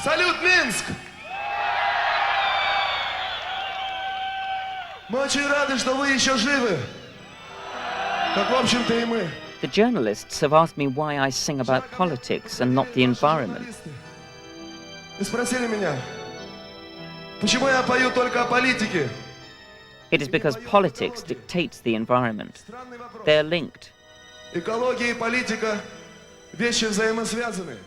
Салют, Минск! Мы очень рады, что вы еще живы. Как, в общем-то, и мы. The journalists have asked me why I sing about politics and not the environment. И спросили меня, почему я пою только о политике? It is because politics dictates the environment. They are linked. Экология и политика – вещи взаимосвязаны.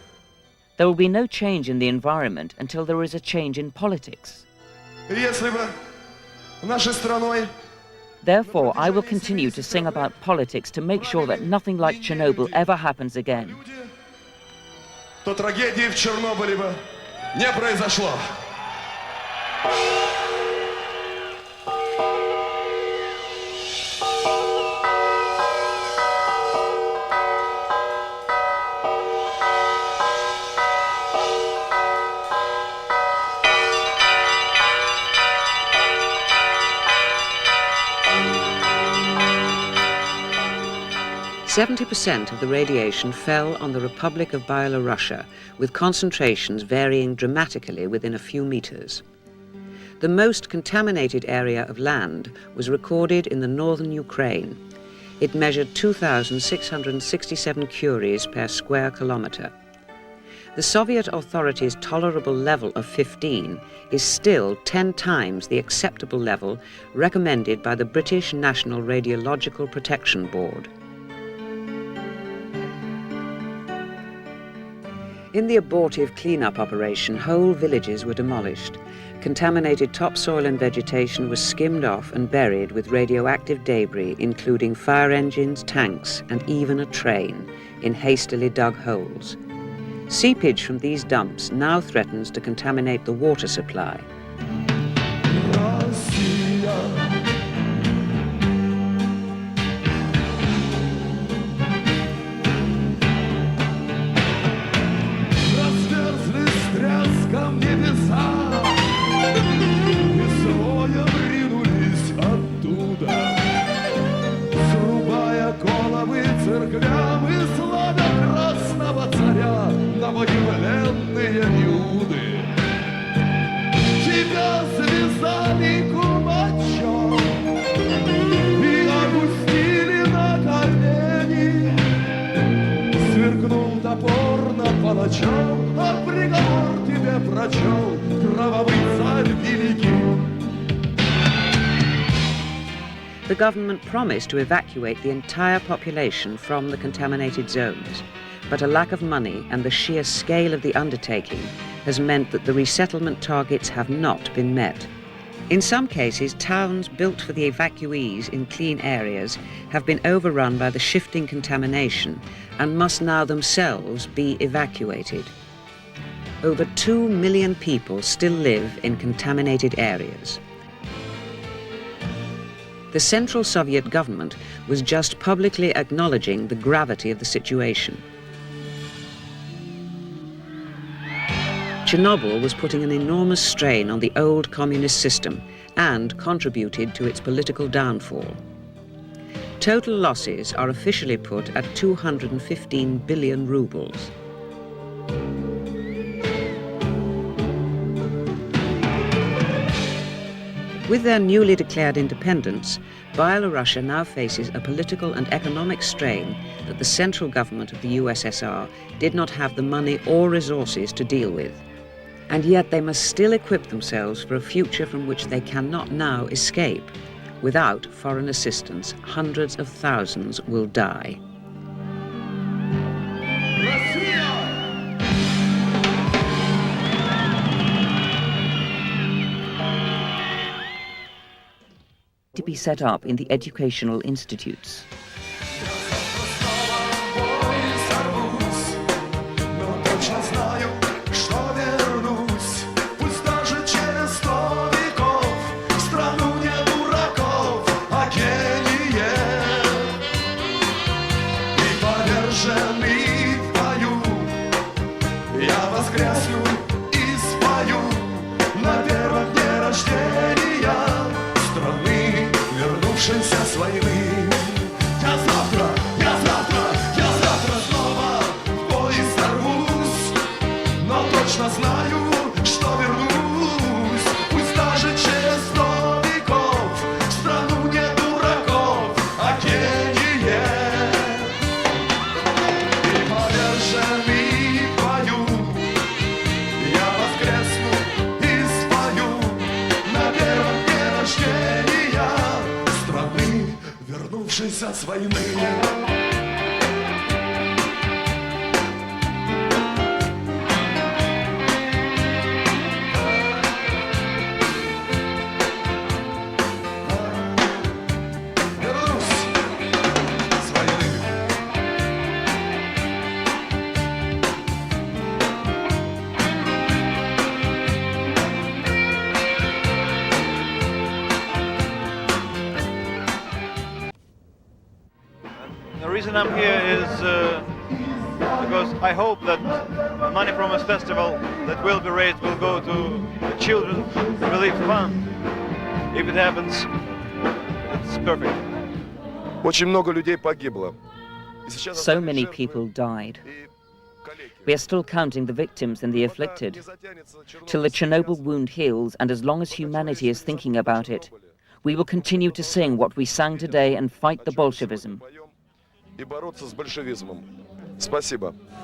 There will be no change in the environment until there is a change in politics. И если бы нашей страной Therefore, I will continue to sing about politics to make sure that nothing like Chernobyl ever happens again. то трагедии в Чернобыле бы не произошло. 70% of the radiation fell on the Republic of Byelorussia, with concentrations varying dramatically within a few meters. The most contaminated area of land was recorded in the northern Ukraine. It measured 2,667 curies per square kilometre. The Soviet authorities' tolerable level of 15 is still 10 times the acceptable level recommended by the British National Radiological Protection Board. In the abortive clean-up operation, whole villages were demolished. Contaminated topsoil and vegetation was skimmed off and buried with radioactive debris, including fire engines, tanks, and even a train, in hastily dug holes. Seepage from these dumps now threatens to contaminate the water supply. The government promised to evacuate the entire population from the contaminated zones, but a lack of money and the sheer scale of the undertaking has meant that the resettlement targets have not been met. In some cases, towns built for the evacuees in clean areas have been overrun by the shifting contamination and must now themselves be evacuated. Over 2 million people still live in contaminated areas. The Central Soviet government was just publicly acknowledging the gravity of the situation. Chernobyl was putting an enormous strain on the old communist system and contributed to its political downfall. Total losses are officially put at 215 billion rubles. With their newly declared independence, Byelorussia now faces a political and economic strain that the central government of the USSR did not have the money or resources to deal with. And yet they must still equip themselves for a future from which they cannot now escape. Without foreign assistance, hundreds of thousands will die. To be set up in the educational institutes. точно знаю, что вернусь, пусть даже через 100 веков, в страну не дураков, а гение. И поверженный в бою я воскресну и спою на первом дне рождения страны, вернувшейся с войны. The reason I'm here is because I hope that the money from this festival that will be raised will go to the Children's Relief Fund. If it happens, it's perfect. Очень много людей погибло. So many people died. We are still counting the victims and the afflicted. Till the Chernobyl wound heals, and as long as humanity is thinking about it, we will continue to sing what we sang today and fight the Bolshevism. И бороться с большевизмом. Спасибо.